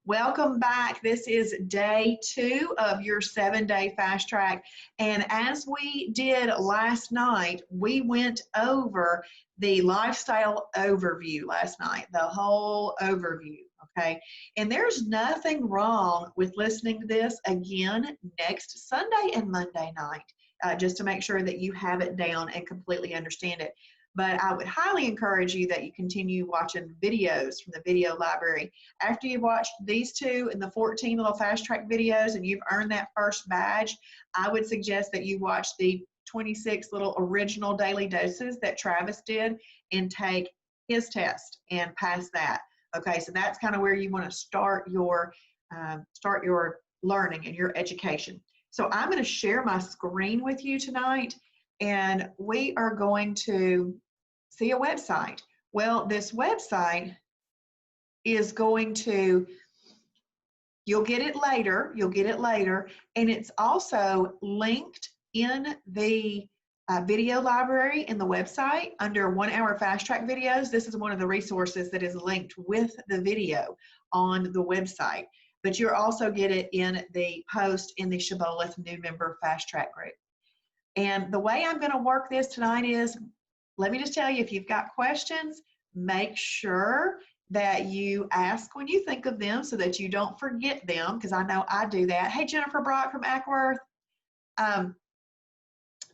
Welcome back. This is day 2 of your 7-day fast track. And as we did last night, we went over the lifestyle overview last night, the whole overview. Okay. And there's nothing wrong with listening to this again next Sunday and Monday night, just to make sure that you have it down and completely understand it. But I would highly encourage you that you continue watching videos from the video library. After you've watched these 2 and the 14 little fast track videos and you've earned that first badge, I would suggest that you watch the 26 little original daily doses that Travis did and take his test and pass that. Okay, so that's kind of where you want to start your learning and your education. So I'm going to share my screen with you tonight, and we are going to see a website. Well, this website is going to, you'll get it later, and it's also linked in the video library in the website under 1 hour fast track videos. This is one of the resources that is linked with the video on the website, but you'll also get it in the post in the Shibboleth new member fast track group. And the way I'm going to work this tonight is, let me just tell you, if you've got questions, make sure that you ask when you think of them so that you don't forget them, because I know I do that. Hey, Jennifer Brock from Ackworth on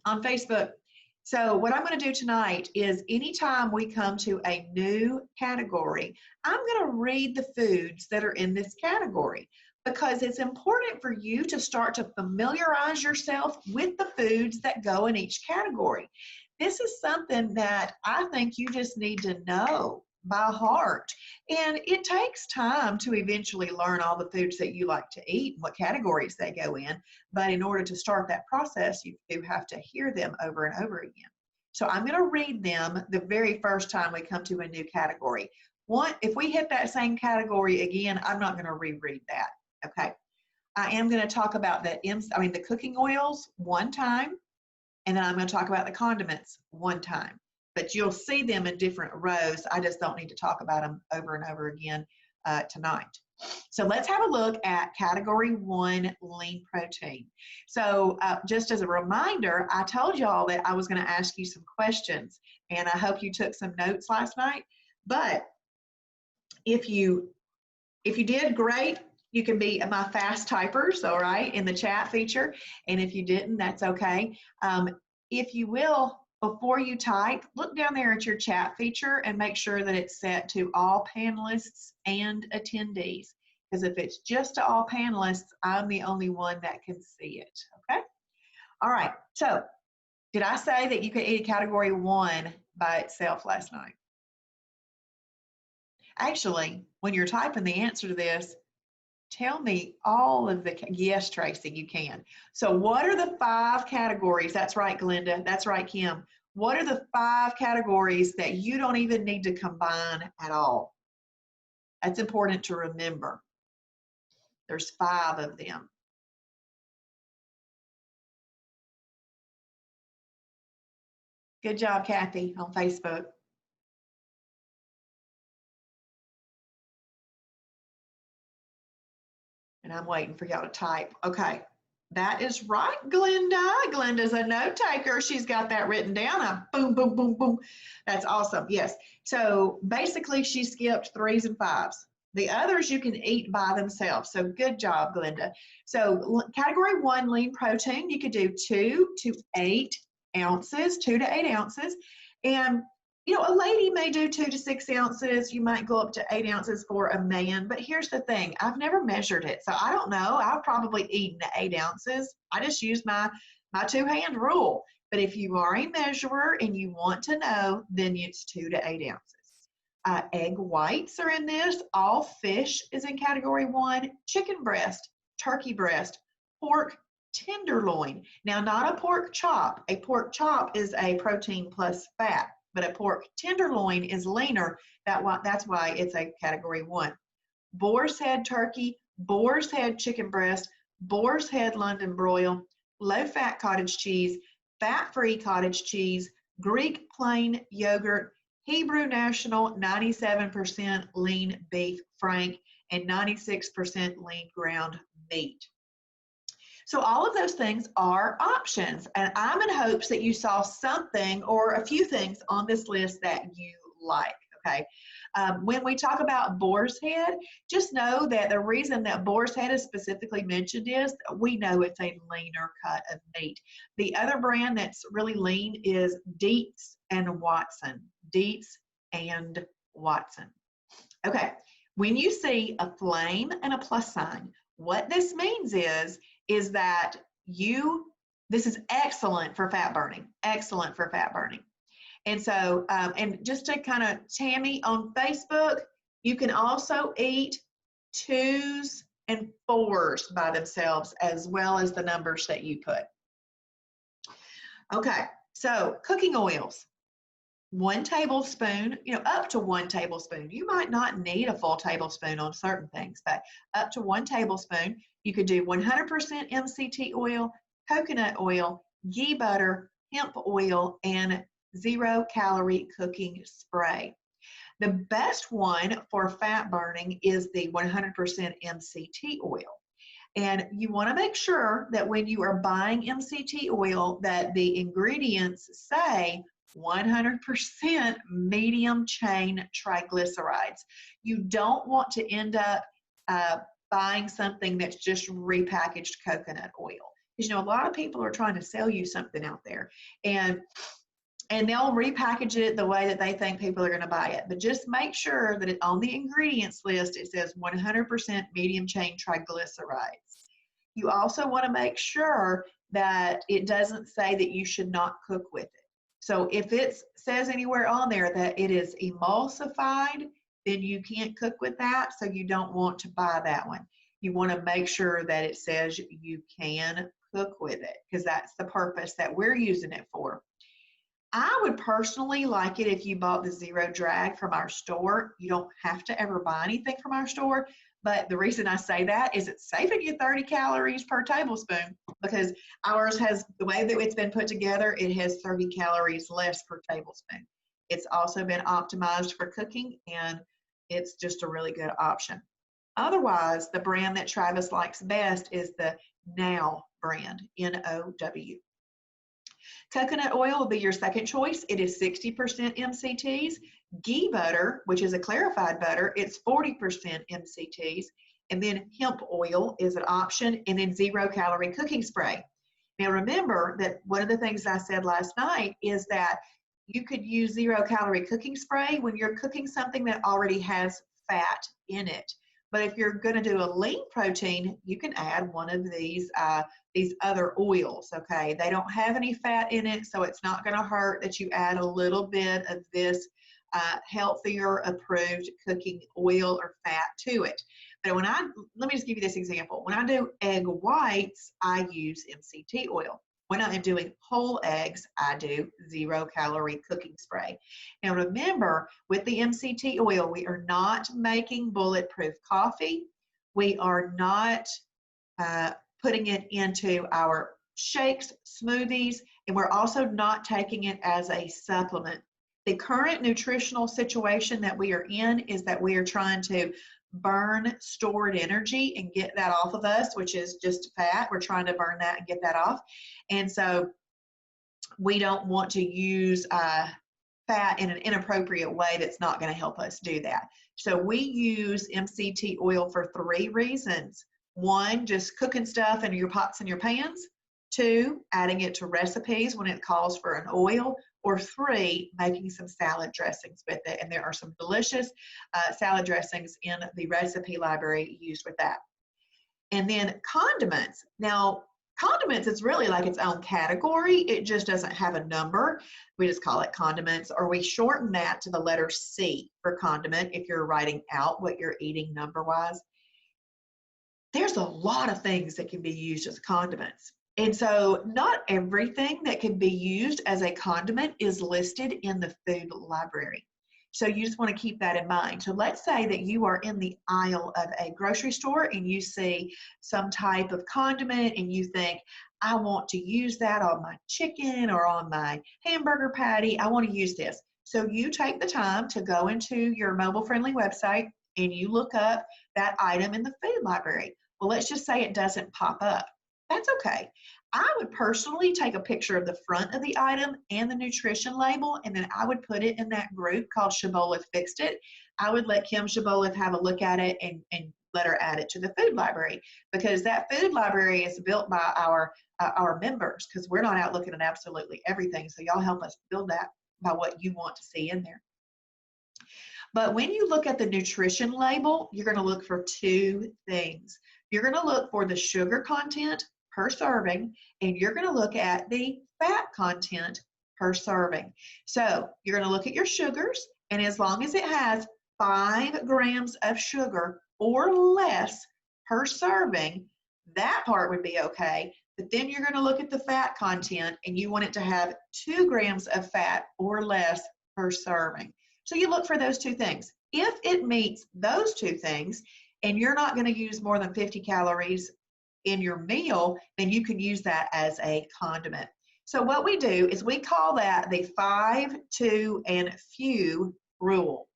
Facebook. So what I'm going to do tonight is anytime we come to a new category, I'm going to read the foods that are in this category, because it's important for you to start to familiarize yourself with the foods that go in each category. This is something that I think you just need to know by heart. And it takes time to eventually learn all the foods that you like to eat and what categories they go in. But in order to start that process, you do have to hear them over and over again. So I'm going to read them the very first time we come to a new category. If we hit that same category again, I'm not going to reread that. Okay. I am going to talk about the cooking oils one time, and then I'm going to talk about the condiments one time. But you'll see them in different rows. I just don't need to talk about them over and over again tonight. So let's have a look at category 1, lean protein. So just as a reminder, I told y'all that I was going to ask you some questions, and I hope you took some notes last night. But if you did, great. You can be my fast typers, all right, in the chat feature. And if you didn't, that's okay. If you will, before you type, look down there at your chat feature and make sure that it's set to all panelists and attendees. Because if it's just to all panelists, I'm the only one that can see it, okay? All right, so did I say that you could eat a category 1 by itself last night? Actually, when you're typing the answer to this, tell me all of the, yes, Tracy, you can. So what are the 5 categories? That's right, Glenda. That's right, Kim. What are the 5 categories that you don't even need to combine at all? That's important to remember. There's 5 of them. Good job, Kathy, on Facebook. And I'm waiting for y'all to type. Okay, that is right, Glenda. Glenda's a note taker. She's got that written down. Boom, boom, boom, boom. That's awesome. Yes. So basically, she skipped 3s and 5s. The others you can eat by themselves. So good job, Glenda. So category 1, lean protein, you could do 2 to 8 ounces, 2 to 8 ounces. And you know, a lady may do 2 to 6 ounces. You might go up to 8 ounces for a man. But here's the thing. I've never measured it. So I don't know. I've probably eaten 8 ounces. I just use my 2-hand rule. But if you are a measurer and you want to know, then it's 2 to 8 ounces. Egg whites are in this. All fish is in category 1. Chicken breast, turkey breast, pork tenderloin. Now, not a pork chop. A pork chop is a protein plus fat. But a pork tenderloin is leaner. That's why it's a category 1. Boar's head turkey, boar's head chicken breast, boar's head London broil, low-fat cottage cheese, fat-free cottage cheese, Greek plain yogurt, Hebrew National 97% lean beef frank, and 96% lean ground meat. So all of those things are options, and I'm in hopes that you saw something or a few things on this list that you like, okay? When we talk about Boar's Head, just know that the reason that Boar's Head is specifically mentioned is we know it's a leaner cut of meat. The other brand that's really lean is Dietz and Watson. Dietz and Watson. Okay, when you see a flame and a plus sign, what this means is that this is excellent for fat burning, excellent for fat burning. And so, and just to kind of, Tammy on Facebook, you can also eat 2s and 4s by themselves, as well as the numbers that you put. Okay, so cooking oils. 1 tablespoon, up to 1 tablespoon. You might not need a full tablespoon on certain things, but up to 1 tablespoon. You could do 100% MCT oil, coconut oil, ghee butter, hemp oil, and 0-calorie cooking spray. The best one for fat burning is the 100% MCT oil. And you want to make sure that when you are buying MCT oil that the ingredients say 100% medium chain triglycerides. You don't want to end up buying something that's just repackaged coconut oil. Because a lot of people are trying to sell you something out there, and they'll repackage it the way that they think people are going to buy it. But just make sure that on the ingredients list it says 100% medium chain triglycerides. You also want to make sure that it doesn't say that you should not cook with it. So if it says anywhere on there that it is emulsified, then you can't cook with that, so you don't want to buy that one. You want to make sure that it says you can cook with it, because that's the purpose that we're using it for. I would personally like it if you bought the Zero Drag from our store. You don't have to ever buy anything from our store, but the reason I say that is it's saving you 30 calories per tablespoon, because ours has, the way that it's been put together, it has 30 calories less per tablespoon. It's also been optimized for cooking, and it's just a really good option. Otherwise, the brand that Travis likes best is the Now brand, N-O-W. Coconut oil will be your second choice. It is 60% MCTs. Ghee butter, which is a clarified butter, it's 40% MCTs. And then hemp oil is an option, and then 0-calorie cooking spray. Now remember that one of the things I said last night is that you could use 0-calorie cooking spray when you're cooking something that already has fat in it. But if you're going to do a lean protein, you can add one of these other oils, okay? They don't have any fat in it, so it's not going to hurt that you add a little bit of this healthier approved cooking oil or fat to it. But let me just give you this example. When I do egg whites, I use MCT oil. When I am doing whole eggs, I do 0-calorie cooking spray. Now remember, with the MCT oil, we are not making bulletproof coffee. We are not putting it into our shakes, smoothies, and we're also not taking it as a supplement. The current nutritional situation that we are in is that we are trying to burn stored energy and get that off of us, which is just fat. We're trying to burn that and get that off. And so we don't want to use fat in an inappropriate way that's not going to help us do that. So we use MCT oil for 3 reasons. 1, just cooking stuff in your pots and your pans. 2, adding it to recipes when it calls for an oil. Or 3, making some salad dressings with it. And there are some delicious salad dressings in the recipe library used with that. And then condiments. Now, condiments is really like its own category. It just doesn't have a number. We just call it condiments, or we shorten that to the letter C for condiment if you're writing out what you're eating number-wise. There's a lot of things that can be used as condiments. And so not everything that can be used as a condiment is listed in the food library. So you just want to keep that in mind. So let's say that you are in the aisle of a grocery store and you see some type of condiment and you think, I want to use that on my chicken or on my hamburger patty. I want to use this. So you take the time to go into your mobile-friendly website and you look up that item in the food library. Well, let's just say it doesn't pop up. That's okay. I would personally take a picture of the front of the item and the nutrition label, and then I would put it in that group called Shibboleth Fixed It. I would let Kim Shibboleth have a look at it and let her add it to the food library, because that food library is built by our members, because we're not out looking at absolutely everything. So y'all help us build that by what you want to see in there. But when you look at the nutrition label, you're going to look for two things. You're going to look for the sugar content per serving, and you're going to look at the fat content per serving. So you're going to look at your sugars, and as long as it has 5 grams of sugar or less per serving, that part would be okay. But then you're going to look at the fat content, and you want it to have 2 grams of fat or less per serving. So you look for those two things. If it meets those two things, and you're not going to use more than 50 calories in your meal, then you can use that as a condiment. So what we do is we call that the 5, 2, and few rule.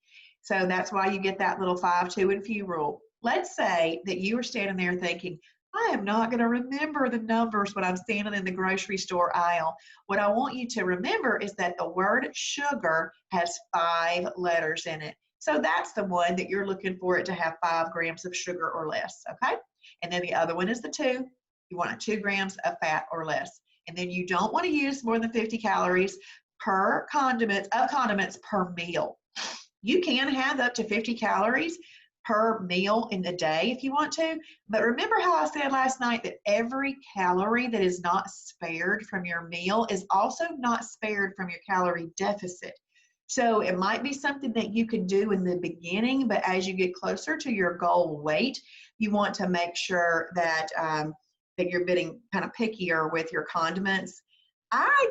So that's why you get that little 5, 2, and few rule. Let's say that you are standing there thinking, I am not going to remember the numbers when I'm standing in the grocery store aisle. What I want you to remember is that the word sugar has 5 letters in it. So that's the one that you're looking for it to have 5 grams of sugar or less, okay? And then the other one is the 2. You want 2 grams of fat or less. And then you don't want to use more than 50 calories per condiments per meal. You can have up to 50 calories per meal in the day if you want to, but remember how I said last night that every calorie that is not spared from your meal is also not spared from your calorie deficit. So it might be something that you could do in the beginning, but as you get closer to your goal weight, you want to make sure that that you're getting kind of pickier with your condiments. I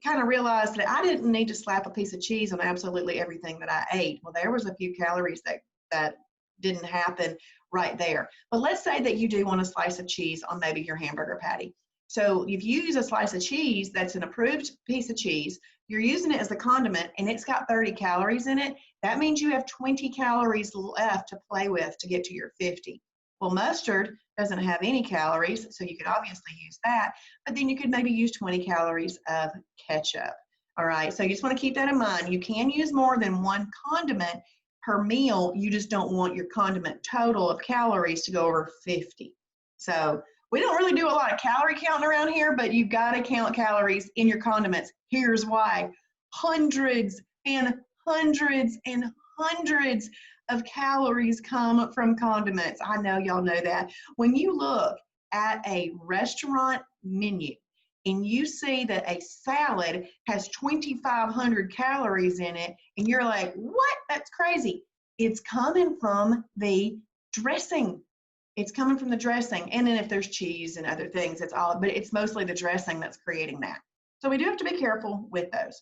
kind of realized that I didn't need to slap a piece of cheese on absolutely everything that I ate. Well, there was a few calories that didn't happen right there. But let's say that you do want a slice of cheese on maybe your hamburger patty. So if you use a slice of cheese that's an approved piece of cheese, you're using it as a condiment, and it's got 30 calories in it, that means you have 20 calories left to play with to get to your 50. Well, mustard doesn't have any calories, so you could obviously use that, but then you could maybe use 20 calories of ketchup. All right, so you just want to keep that in mind. You can use more than one condiment per meal. You just don't want your condiment total of calories to go over 50. So we don't really do a lot of calorie counting around here, but you've got to count calories in your condiments. Here's why. Hundreds and hundreds and hundreds of calories come from condiments. I know y'all know that. When you look at a restaurant menu and you see that a salad has 2,500 calories in it, and you're like, what? That's crazy. It's coming from the dressing. It's coming from the dressing. And then if there's cheese and other things, it's all, but it's mostly the dressing that's creating that. So we do have to be careful with those.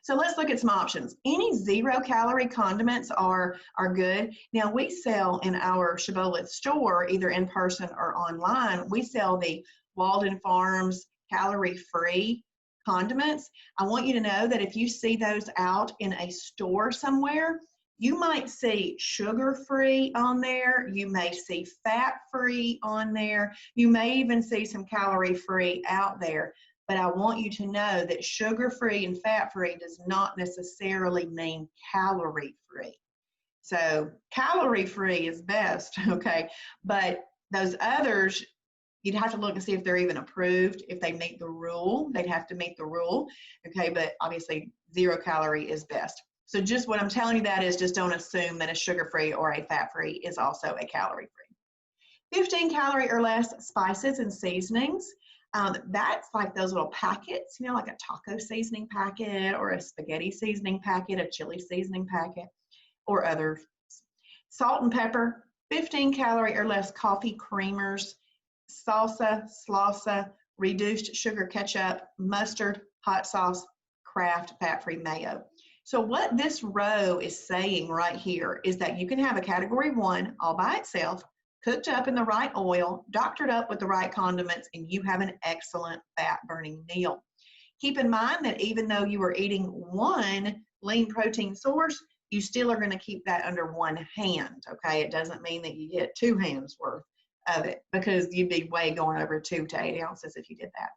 So let's look at some options. Any 0-calorie condiments are good. Now we sell in our Shibboleth store, either in person or online, we sell the Walden Farms calorie-free condiments. I want you to know that if you see those out in a store somewhere, you might see sugar-free on there. You may see fat-free on there. You may even see some calorie-free out there. But I want you to know that sugar-free and fat-free does not necessarily mean calorie-free. So calorie-free is best, okay? But those others, you'd have to look and see if they're even approved. If they meet the rule, they'd have to meet the rule, okay? But obviously 0-calorie is best. So just what I'm telling you that is just don't assume that a sugar-free or a fat-free is also a calorie-free. 15 calorie or less spices and seasonings. That's like those little packets, you know, like a taco seasoning packet or a spaghetti seasoning packet, a chili seasoning packet, or others. Salt and pepper, 15 calorie or less coffee creamers, salsa, salsa, reduced sugar ketchup, mustard, hot sauce, Kraft fat-free mayo. So what this row is saying right here is that you can have a category 1 all by itself, cooked up in the right oil, doctored up with the right condiments, and you have an excellent fat-burning meal. Keep in mind that even though you are eating one lean protein source, you still are going to keep that under one hand, okay? It doesn't mean that you get 2 hands worth of it, because you'd be way going over 2 to 8 ounces if you did that.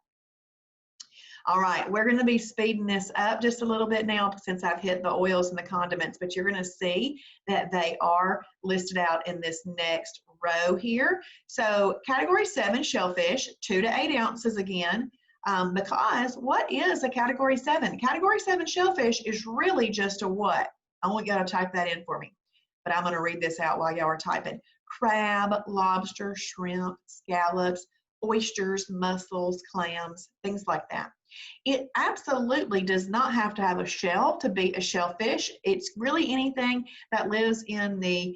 All right, we're going to be speeding this up just a little bit now since I've hit the oils and the condiments, but you're going to see that they are listed out in this next row here. So category 7, shellfish, 2 to 8 ounces again, because what is a category 7? Category 7 shellfish is really just a what? I want y'all to type that in for me, but I'm going to read this out while y'all are typing. Crab, lobster, shrimp, scallops, oysters, mussels, clams, things like that. It absolutely does not have to have a shell to be a shellfish. It's really anything that lives in the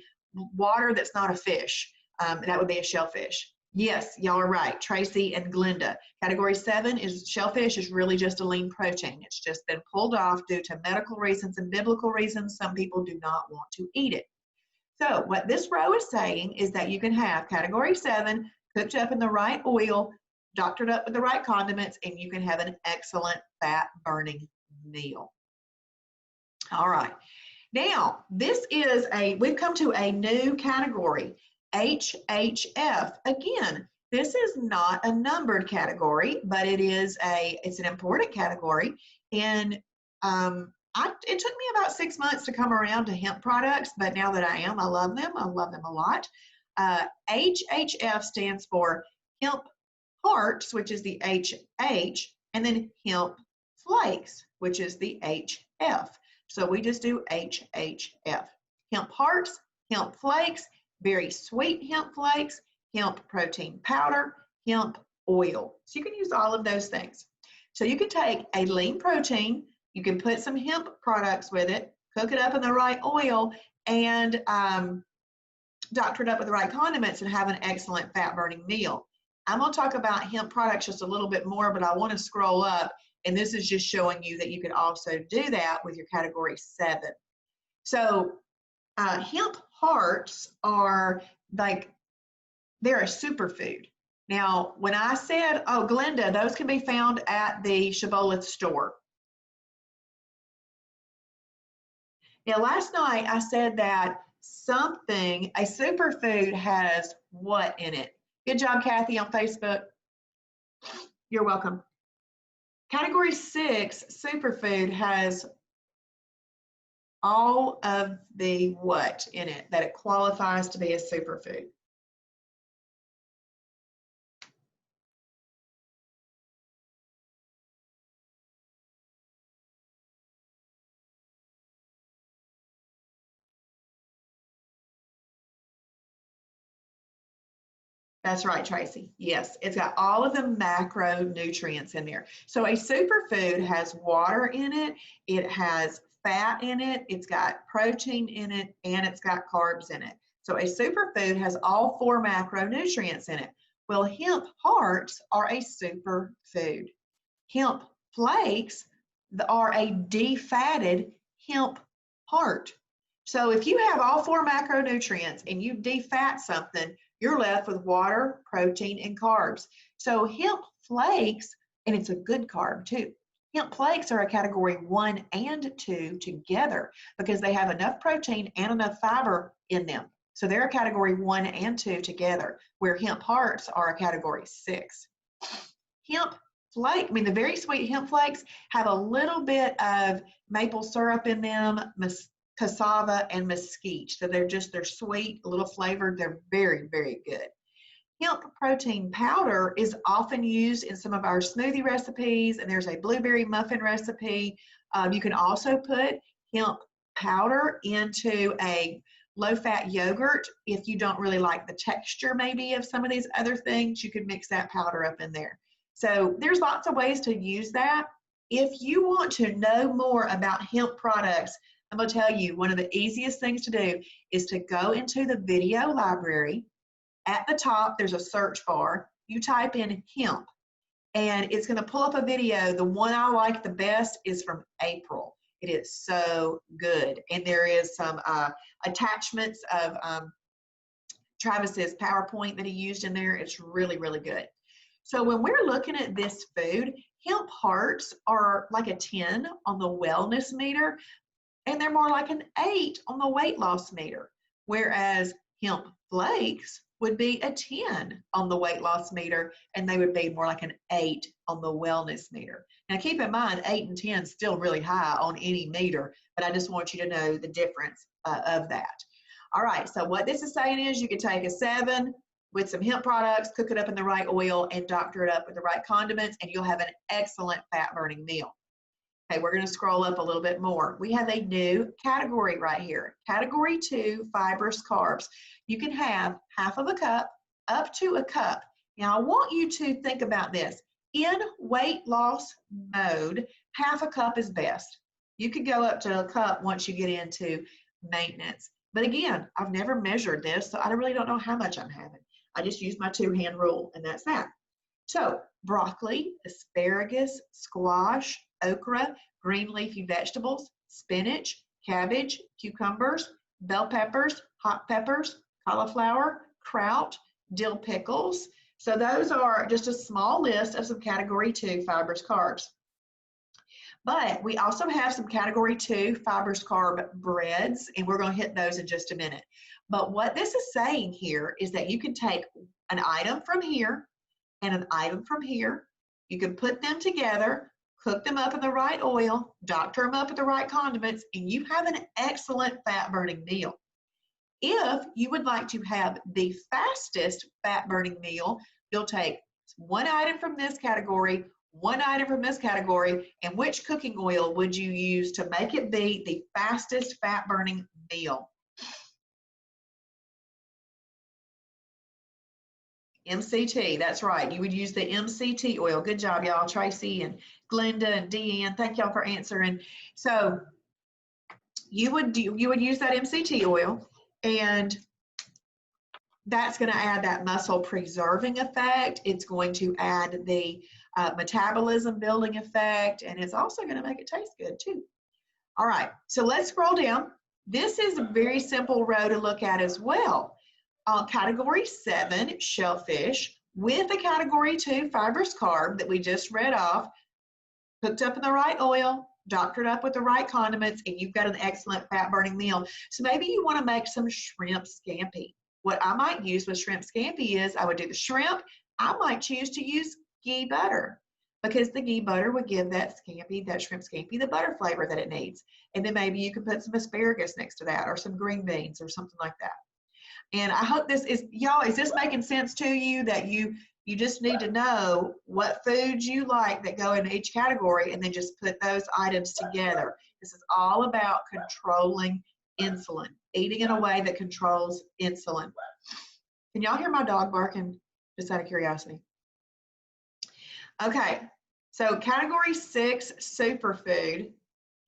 water that's not a fish. That would be a shellfish. Yes, y'all are right, Tracy and Glenda. Category 7 is shellfish is really just a lean protein. It's just been pulled off due to medical reasons and biblical reasons. Some people do not want to eat it. So what this row is saying is that you can have category 7 cooked up in the right oil, doctored up with the right condiments, and you can have an excellent fat burning meal. All right. Now, we've come to a new category, HHF. Again, this is not a numbered category, but it's an important category. And it took me about 6 months to come around to hemp products, but now that I love them. I love them a lot. HHF stands for hemp hearts, which is the HH, and then hemp flakes, which is the HF. So we just do HHF. Hemp hearts, hemp flakes, very sweet hemp flakes, hemp protein powder, hemp oil. So you can use all of those things. So you can take a lean protein, you can put some hemp products with it, cook it up in the right oil, and doctor it up with the right condiments and have an excellent fat burning meal. I'm going to talk about hemp products just a little bit more, but I want to scroll up, and this is just showing you that you could also do that with your category 7. So hemp hearts are they're a superfood. Now, when I said, oh, Glenda, those can be found at the Shibboleth store. Now, last night I said that a superfood has what in it? Good job, Kathy, on Facebook. You're welcome. Category 6, superfood, has all of the what in it that it qualifies to be a superfood. That's right, Tracy. Yes, it's got all of the macronutrients in there. So a superfood has water in it, it has fat in it, it's got protein in it, and it's got carbs in it. So a superfood has all 4 macronutrients in it. Well, hemp hearts are a superfood. Hemp flakes are a defatted hemp heart. So if you have all 4 macronutrients and you defat something, you're left with water, protein, and carbs. So hemp flakes, and it's a good carb too. Hemp flakes are a category 1 and 2 together because they have enough protein and enough fiber in them. So they're a category 1 and 2 together, where hemp hearts are a category 6. Hemp flake, the very sweet hemp flakes have a little bit of maple syrup in them, cassava, and mesquite. So they're sweet, a little flavored. They're very, very good. Hemp protein powder is often used in some of our smoothie recipes, and there's a blueberry muffin recipe. You can also put hemp powder into a low-fat yogurt. If you don't really like the texture maybe of some of these other things, you could mix that powder up in there. So there's lots of ways to use that. If you want to know more about hemp products, I'm going to tell you one of the easiest things to do is to go into the video library. At the top, there's a search bar. You type in hemp, and it's going to pull up a video. The one I like the best is from April. It is so good. And there is some attachments of Travis's PowerPoint that he used in there. It's really, really good. So when we're looking at this food, hemp hearts are like a 10 on the wellness meter. and they're more like an 8 on the weight loss meter, whereas hemp flakes would be a 10 on the weight loss meter, and they would be more like an 8 on the wellness meter. Now keep in mind, 8 and 10 is still really high on any meter, but I just want you to know the difference of that. All right, so what this is saying is you could take a 7 with some hemp products, cook it up in the right oil, and doctor it up with the right condiments, and you'll have an excellent fat-burning meal. Okay, we're going to scroll up a little bit more. We have a new category right here. Category 2, fibrous carbs. You can have half of a cup up to a cup. Now, I want you to think about this. In weight loss mode, half a cup is best. You could go up to a cup once you get into maintenance. But again, I've never measured this, so I really don't know how much I'm having. I just use my 2-hand rule, and that's that. So, broccoli, asparagus, squash, okra, green leafy vegetables, spinach, cabbage, cucumbers, bell peppers, hot peppers, cauliflower, kraut, dill pickles. So those are just a small list of some category 2 fibrous carbs. But we also have some category 2 fibrous carb breads, and we're going to hit those in just a minute. But what this is saying here is that you can take an item from here and an item from here. You can put them together, cook them up in the right oil, doctor them up with the right condiments, and you have an excellent fat-burning meal. If you would like to have the fastest fat-burning meal, you'll take one item from this category, one item from this category, and which cooking oil would you use to make it be the fastest fat-burning meal? MCT, that's right. You would use the MCT oil. Good job, y'all. Tracy and Glenda and Deanne, thank y'all for answering. So you would use that MCT oil, and that's going to add that muscle preserving effect. It's going to add the metabolism building effect, and it's also going to make it taste good too. All right, so let's scroll down. This is a very simple row to look at as well. Category 7, shellfish, with the category 2 fibrous carb that we just read off, cooked up in the right oil, doctored up with the right condiments, and you've got an excellent fat-burning meal. So maybe you want to make some shrimp scampi. What I might use with shrimp scampi is I would do the shrimp. I might choose to use ghee butter, because the ghee butter would give that scampi, that shrimp scampi, the butter flavor that it needs. And then maybe you can put some asparagus next to that, or some green beans or something like that. And I hope this is, y'all, is this making sense to you, that you just need to know what foods you like that go into each category, and then just put those items together. This is all about controlling insulin, eating in a way that controls insulin. Can y'all hear my dog barking? Just out of curiosity. Okay, so category 6, superfood,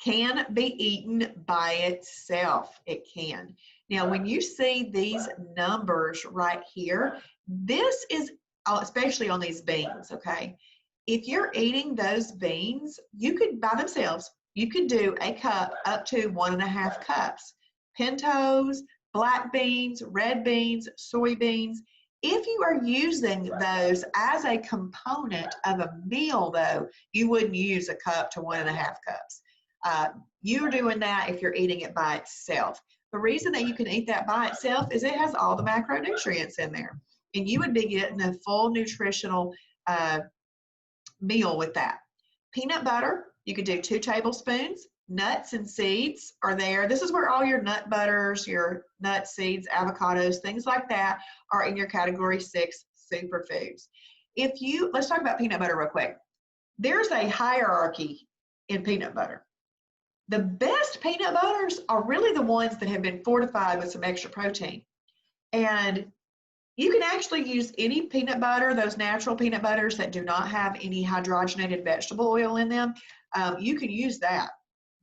can be eaten by itself. It can. Now, when you see these numbers right here, this is especially on these beans, okay? If you're eating those beans, you could, by themselves, you could do a cup up to 1.5 cups. Pintos, black beans, red beans, soybeans. If you are using those as a component of a meal, though, you wouldn't use a cup to 1.5 cups. You're doing that if you're eating it by itself. The reason that you can eat that by itself is it has all the macronutrients in there, and you would be getting a full nutritional meal with that. Peanut butter, you could do 2 tablespoons. Nuts and seeds are there. This is where all your nut butters, your nuts, seeds, avocados, things like that are in your category 6 superfoods. Let's talk about peanut butter real quick. There's a hierarchy in peanut butter. The best peanut butters are really the ones that have been fortified with some extra protein. And you can actually use any peanut butter, those natural peanut butters that do not have any hydrogenated vegetable oil in them. You can use that.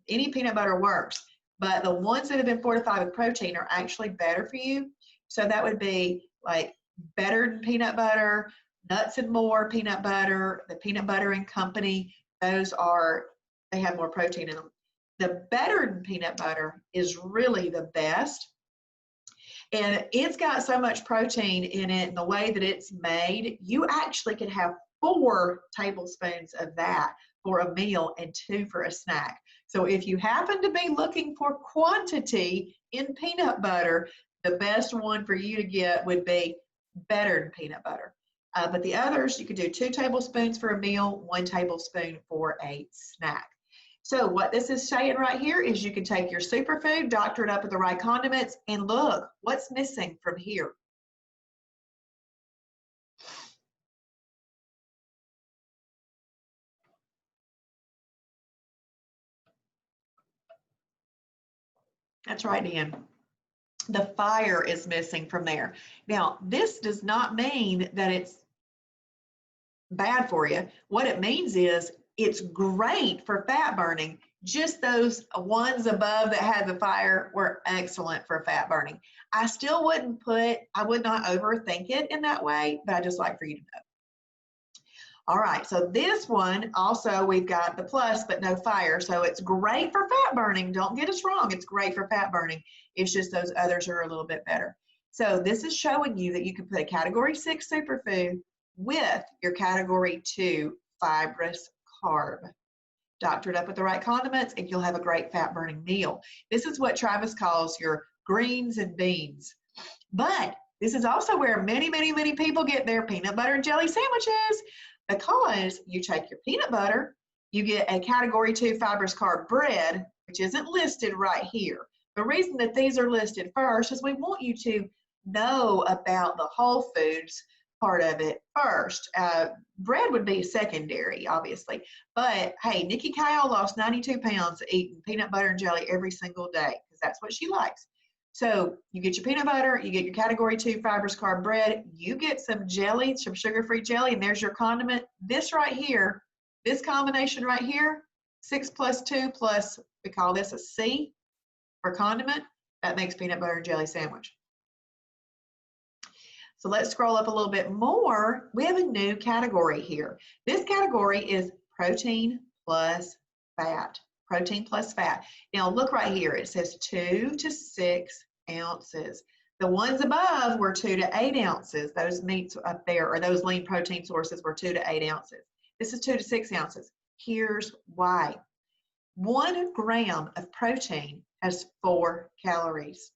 Any peanut butter works, but the ones that have been fortified with protein are actually better for you. So that would be like Better Than Peanut Butter, Nuts and More peanut butter, the Peanut Butter and Company. They have more protein in them. The Better Than Peanut Butter is really the best. And it's got so much protein in it, and the way that it's made, you actually can have 4 tablespoons of that for a meal and 2 for a snack. So if you happen to be looking for quantity in peanut butter, the best one for you to get would be bettered peanut butter. But the others, you could do 2 tablespoons for a meal, 1 tablespoon for a snack. So what this is saying right here is you can take your superfood, doctor it up with the right condiments, and look, what's missing from here? That's right, Dan. The fire is missing from there. Now, this does not mean that it's bad for you. What it means is it's great for fat burning. Just those ones above that had the fire were excellent for fat burning. I still wouldn't I would not overthink it in that way, but I just like for you to know. All right, so this one also, we've got the plus, but no fire. So it's great for fat burning. Don't get us wrong. It's great for fat burning. It's just those others are a little bit better. So this is showing you that you can put a category 6 superfood with your category 2 fibrous carb. Doctor it up with the right condiments and you'll have a great fat burning meal. This is what Travis calls your greens and beans. But this is also where many, many, many people get their peanut butter and jelly sandwiches, because you take your peanut butter, you get a category 2 fibrous carb bread, which isn't listed right here. The reason that these are listed first is we want you to know about the whole foods part of it first. Bread would be secondary, obviously. But hey, Nikki Kyle lost 92 pounds eating peanut butter and jelly every single day because that's what she likes. So you get your peanut butter, you get your category 2 fibrous carb bread, you get some jelly, some sugar-free jelly, and there's your condiment. This right here, this combination right here, 6 plus 2 plus, we call this a C for condiment, that makes peanut butter and jelly sandwich. So let's scroll up a little bit more. We have a new category here. This category is protein plus fat. Protein plus fat. Now look right here. It says 2 to 6 ounces. The ones above were 2 to 8 ounces. Those meats up there, or those lean protein sources, were 2 to 8 ounces. This is 2 to 6 ounces. Here's why. 1 gram of protein has 4 calories.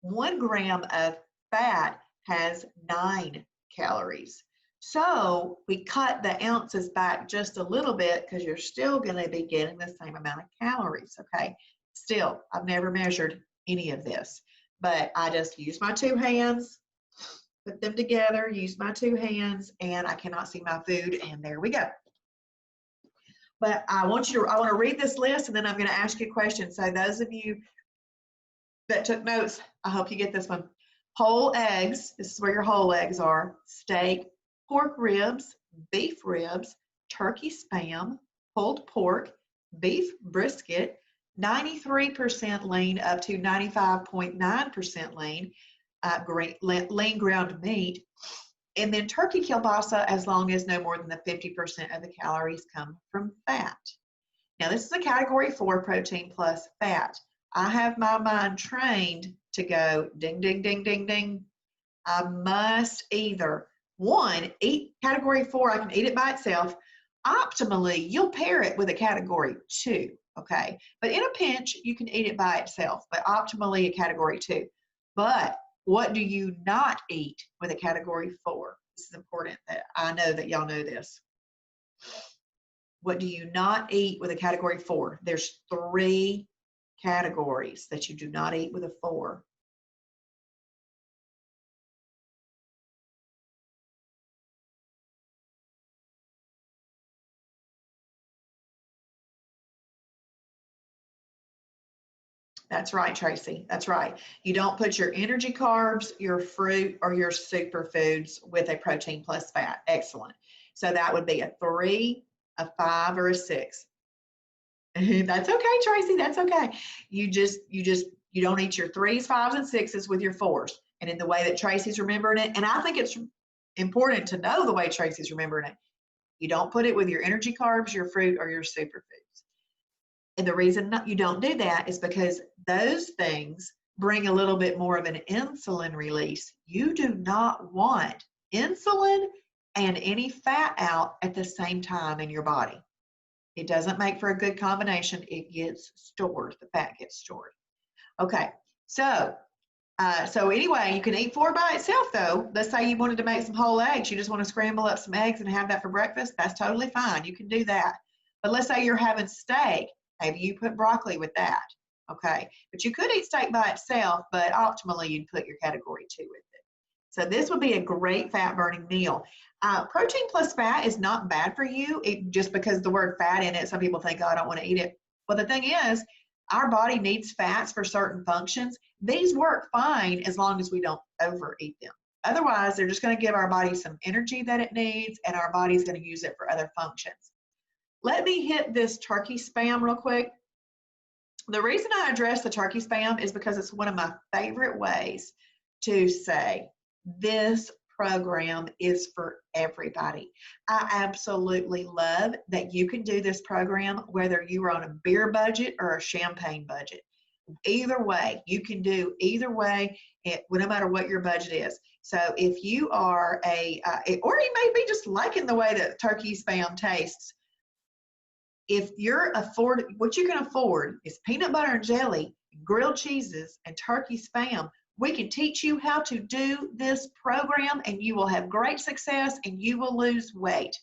1 gram of fat has 9 calories. So we cut the ounces back just a little bit because you're still going to be getting the same amount of calories, okay? Still, I've never measured any of this, but I just use my 2 hands, put them together, use my 2 hands, and I cannot see my food, and there we go. But I want to read this list, and then I'm going to ask you a question. So those of you that took notes, I hope you get this one. Whole eggs, this is where your whole eggs are, steak, pork ribs, beef ribs, turkey spam, pulled pork, beef brisket, 93% lean up to 95.9% lean, lean ground meat, and then turkey kielbasa as long as no more than the 50% of the calories come from fat. Now this is a category 4 protein plus fat. I have my mind trained to go ding, ding, ding, ding, ding. I must either, 1, eat category 4, I can eat it by itself. Optimally, you'll pair it with a category 2, okay? But in a pinch, you can eat it by itself, but optimally a category 2. But what do you not eat with a category 4? This is important that I know that y'all know this. What do you not eat with a category 4? There's 3 categories that you do not eat with a 4. That's right, Tracy. That's right. You don't put your energy carbs, your fruit, or your superfoods with a protein plus fat. Excellent. So that would be a 3, a 5, or a 6. That's okay, Tracy. That's okay. You don't eat your 3s, 5s, and 6s with your 4s. And in the way that Tracy's remembering it, and I think it's important to know the way Tracy's remembering it, you don't put it with your energy carbs, your fruit, or your superfoods. And the reason you don't do that is because those things bring a little bit more of an insulin release. You do not want insulin and any fat out at the same time in your body. It doesn't make for a good combination. It gets stored. The fat gets stored. Okay, so anyway, you can eat 4 by itself though. Let's say you wanted to make some whole eggs. You just want to scramble up some eggs and have that for breakfast. That's totally fine. You can do that. But let's say you're having steak. Maybe you put broccoli with that. Okay, but you could eat steak by itself, but optimally you'd put your category 2 with it. So this would be a great fat burning meal. Protein plus fat is not bad for you, just because the word fat in it, some people think, oh, I don't want to eat it. Well, the thing is, our body needs fats for certain functions. These work fine as long as we don't overeat them. Otherwise, they're just going to give our body some energy that it needs, and our body's going to use it for other functions. Let me hit this turkey spam real quick. The reason I address the turkey spam is because it's one of my favorite ways to say this program is for everybody. I absolutely love that you can do this program whether you are on a beer budget or a champagne budget. Either way, you can do either way, no matter what your budget is. So if you are or you may be just liking the way that turkey spam tastes, if you're what you can afford is peanut butter and jelly, grilled cheeses, and turkey spam, we can teach you how to do this program and you will have great success and you will lose weight.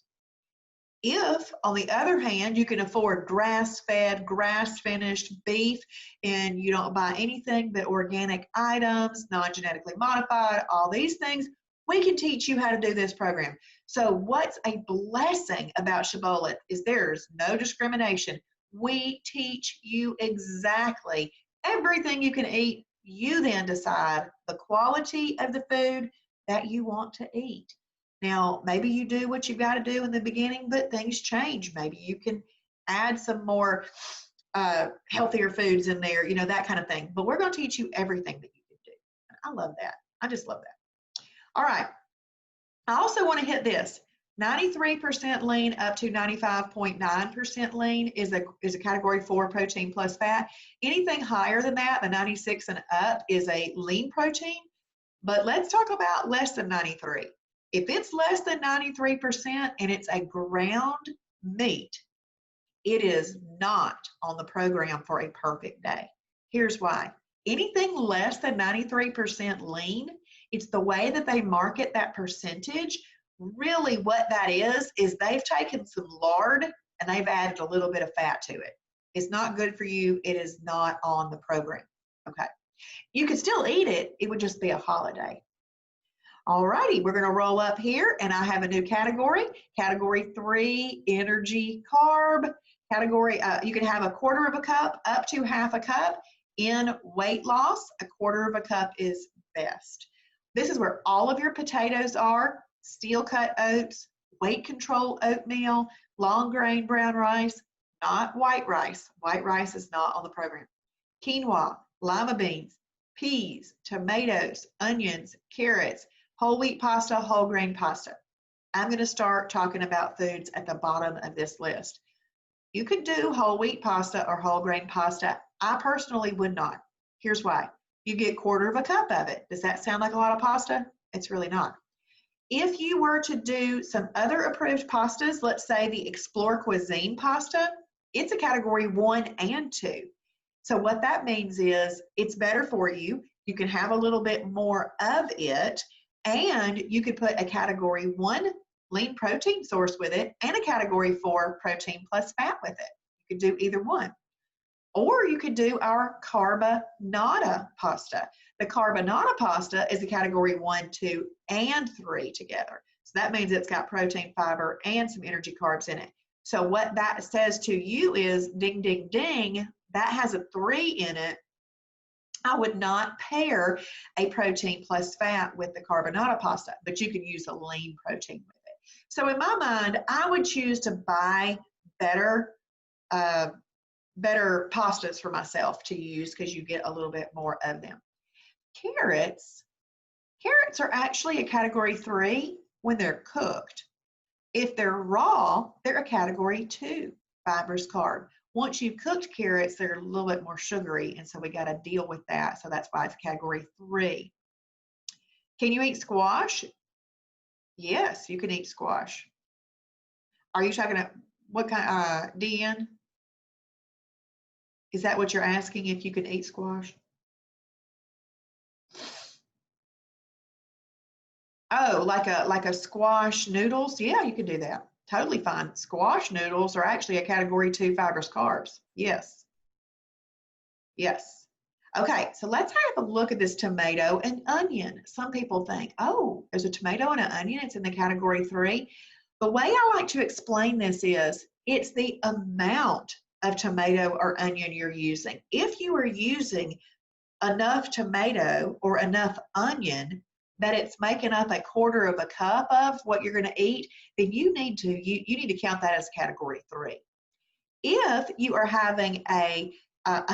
If, on the other hand, you can afford grass-fed, grass-finished beef and you don't buy anything but organic items, non-genetically modified, all these things, we can teach you how to do this program. So what's a blessing about Shibboleth is there's no discrimination. We teach you exactly everything you can eat. You then decide the quality of the food that you want to eat. Now, maybe you do what you've got to do in the beginning, but things change. Maybe you can add some more healthier foods in there, that kind of thing. But we're going to teach you everything that you can do. I love that. I just love that. All right. I also want to hit this. 93% lean up to 95.9% lean is a category 4 protein plus fat. Anything higher than that, the 96 and up, is a lean protein. But let's talk about less than 93. If it's less than 93% and it's a ground meat, it is not on the program for a perfect day. Here's why. Anything less than 93% lean, it's the way that they market that percentage. Really what that is they've taken some lard and they've added a little bit of fat to it. It's not good for you. It is not on the program. Okay. You could still eat it. It would just be a holiday. All righty, we're going to roll up here and I have a new category. Category 3, energy carb. Category, you can have 1/4 of a cup up to 1/2 a cup. In weight loss, 1/4 of a cup is best. This is where all of your potatoes are, steel cut oats, weight control oatmeal, long grain brown rice, not white rice. White rice is not on the program. Quinoa, lima beans, peas, tomatoes, onions, carrots, whole wheat pasta, whole grain pasta. I'm going to start talking about foods at the bottom of this list. You could do whole wheat pasta or whole grain pasta. I personally would not. Here's why. You get 1/4 of a cup of it. Does that sound like a lot of pasta? It's really not. If you were to do some other approved pastas, let's say the Explore Cuisine pasta, it's a category 1 and 2. So what that means is it's better for you. You can have a little bit more of it, and you could put a category 1 lean protein source with it and a category 4 protein plus fat with it. You could do either one. Or you could do our carbonara pasta. The carbonara pasta is a category 1, 2, and 3 together. So that means it's got protein, fiber, and some energy carbs in it. So what that says to you is, ding, ding, ding, that has a 3 in it. I would not pair a protein plus fat with the carbonara pasta, but you can use a lean protein with it. So in my mind, I would choose to buy better pastas for myself to use because you get a little bit more of them. Carrots are actually a category 3 when they're cooked. If they're raw, they're a category 2 fibrous carb. Once you've cooked carrots, they're a little bit more sugary, and so we got to deal with that. So that's why it's category 3. Can you eat squash? Yes, you can eat squash. Are you talking about What kind, DN? Is that what you're asking, if you can eat squash? Oh, like a squash noodles? Yeah, you can do that. Totally fine. Squash noodles are actually a category 2 fibrous carbs. Yes. Yes. Okay, so let's have a look at this tomato and onion. Some people think, oh, there's a tomato and an onion, it's in the category 3. The way I like to explain this is it's the amount of tomato or onion you're using. If you are using enough tomato or enough onion that it's making up a quarter of a cup of what you're going to eat, then you need to count that as category 3. If you are having a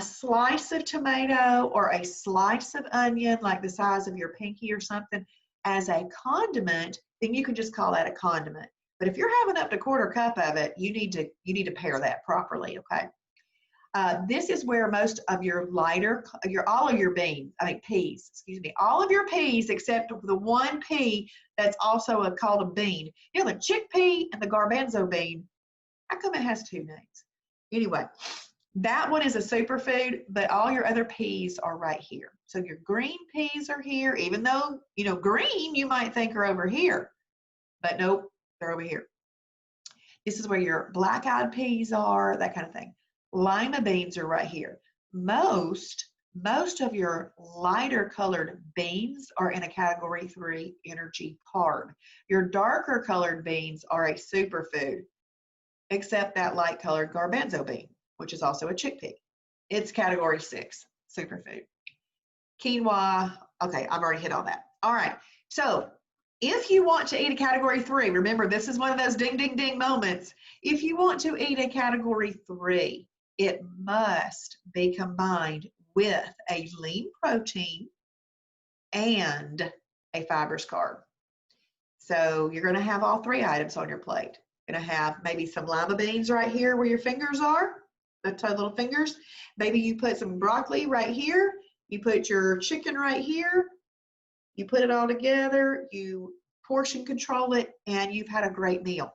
slice of tomato or a slice of onion, like the size of your pinky or something, as a condiment, then you can just call that a condiment. But if you're having up to quarter cup of it, you need to pair that properly. Okay. This is where most of your all of your peas, excuse me, all of your peas except the one pea that's also called a bean. You know, the chickpea and the garbanzo bean. How come it has 2 names? Anyway, that one is a superfood, but all your other peas are right here. So your green peas are here, even though, you know, green you might think are over here, but nope, they're over here. This is where your black-eyed peas are, that kind of thing. Lima beans are right here. Most of your lighter colored beans are in a category 3 energy carb. Your darker colored beans are a superfood, except that light colored garbanzo bean, which is also a chickpea. It's category 6, superfood. Quinoa, okay, I've already hit all that. All right, so if you want to eat a category 3, remember this is one of those ding, ding, ding moments. If you want to eat a category 3, it must be combined with a lean protein and a fibrous carb. So you're gonna have all 3 items on your plate. You're gonna have maybe some lima beans right here where your fingers are, the 2 little fingers. Maybe you put some broccoli right here. You put your chicken right here. You put it all together, you portion control it, and you've had a great meal.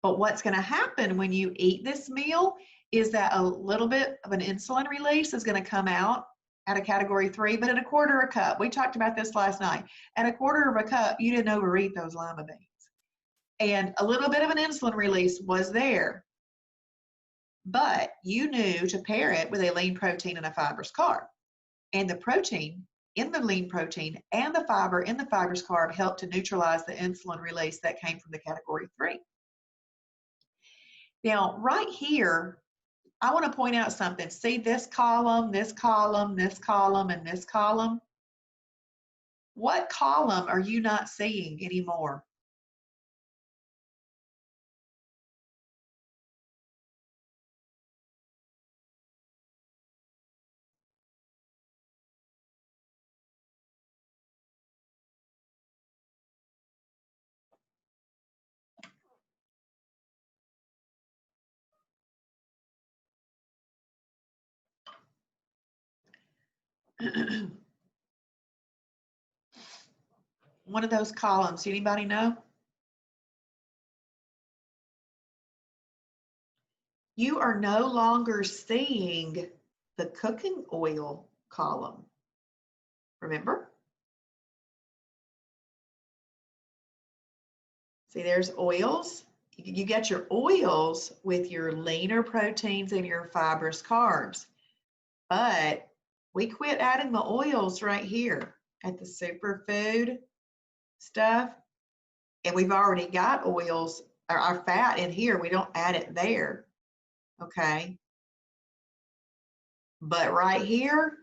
But what's going to happen when you eat this meal is that a little bit of an insulin release is going to come out at a category 3, but at a quarter a cup. We talked about this last night. At a quarter of a cup, you didn't overeat those lima beans. And a little bit of an insulin release was there, but you knew to pair it with a lean protein and a fibrous carb. And the protein in the lean protein and the fiber in the fibrous carb help to neutralize the insulin release that came from the category 3. Now, right here, I want to point out something. See this column, this column, this column, and this column? What column are you not seeing anymore? One of those columns, anybody know? You are no longer seeing the cooking oil column. Remember? See, there's oils. You get your oils with your leaner proteins and your fibrous carbs. But we quit adding the oils right here at the superfood stuff. And we've already got oils, or our fat in here. We don't add it there. Okay. But right here,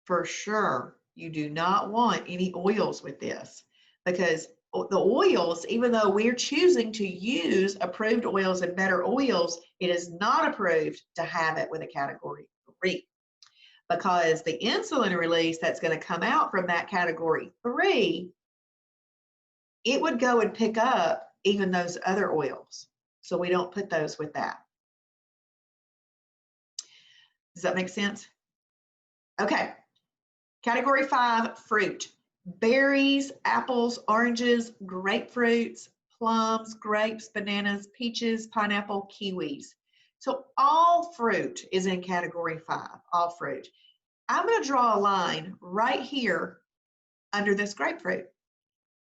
for sure, you do not want any oils with this, because the oils, even though we're choosing to use approved oils and better oils, it is not approved to have it with a category 3, because the insulin release that's going to come out from that category 3, it would go and pick up even those other oils. So we don't put those with that. Does that make sense? Okay. Category 5, fruit. Berries, apples, oranges, grapefruits, plums, grapes, bananas, peaches, pineapple, kiwis. So all fruit is in category 5, all fruit. I'm going to draw a line right here under this grapefruit.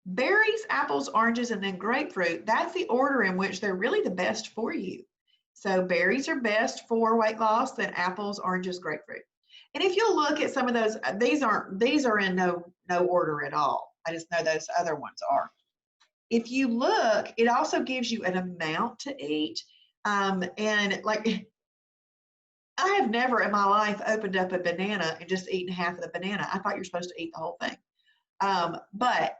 Berries, apples, oranges, and then grapefruit, that's the order in which they're really the best for you. So berries are best for weight loss, then apples, oranges, grapefruit. And if you look at some of those, these are in no order at all. I just know those other ones are. If you look, it also gives you an amount to eat. And like, I have never in my life opened up a banana and just eaten half of the banana. I thought you're supposed to eat the whole thing. But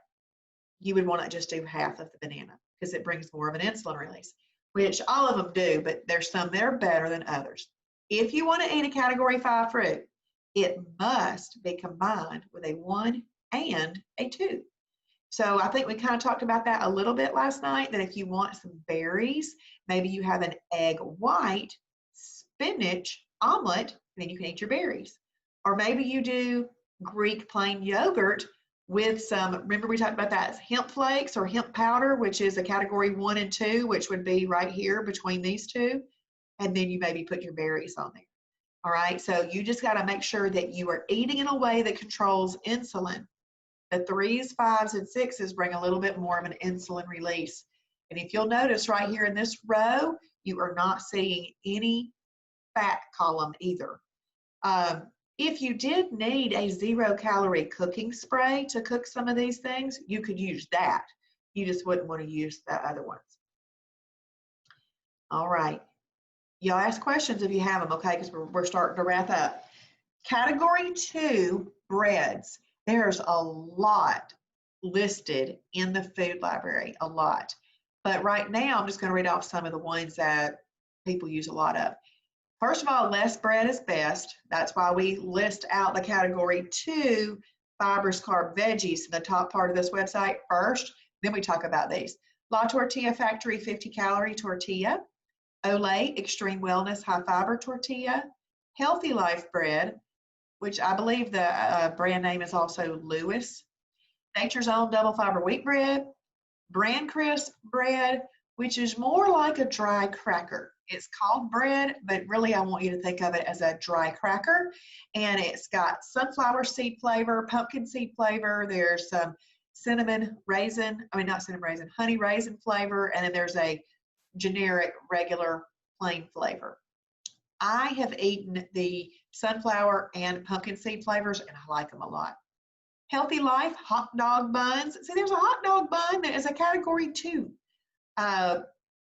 you would want to just do half of the banana because it brings more of an insulin release, which all of them do, but there's some that are better than others. If you want to eat a category 5 fruit, it must be combined with a 1 and a 2. So I think we kind of talked about that a little bit last night, that if you want some berries, maybe you have an egg white, spinach, omelet, and then you can eat your berries. Or maybe you do Greek plain yogurt with some, remember we talked about that, hemp flakes or hemp powder, which is a category 1 and 2, which would be right here between these two. And then you maybe put your berries on there. All right, so you just got to make sure that you are eating in a way that controls insulin. The 3s, 5s, and 6s bring a little bit more of an insulin release. And if you'll notice right here in this row, you are not seeing any fat column either. If you did need a 0-calorie cooking spray to cook some of these things, you could use that. You just wouldn't want to use the other ones. All right. Y'all ask questions if you have them, okay, because we're starting to wrap up. Category 2, breads. There's a lot listed in the food library, a lot. But right now, I'm just going to read off some of the ones that people use a lot of. First of all, less bread is best. That's why we list out the category 2 fibers, carb, veggies in the top part of this website first. Then we talk about these. La Tortilla Factory 50-calorie tortilla. Olay Extreme Wellness High Fiber Tortilla. Healthy Life Bread, which I believe the brand name is also Lewis. Nature's Own Double Fiber Wheat Bread. Bran Crisp Bread, which is more like a dry cracker. It's called bread, but really I want you to think of it as a dry cracker. And it's got sunflower seed flavor, pumpkin seed flavor. There's some cinnamon raisin, not cinnamon raisin, honey raisin flavor. And then there's a generic regular plain flavor. I have eaten the sunflower and pumpkin seed flavors and I like them a lot. Healthy Life hot dog buns. See, there's a hot dog bun that is a category 2.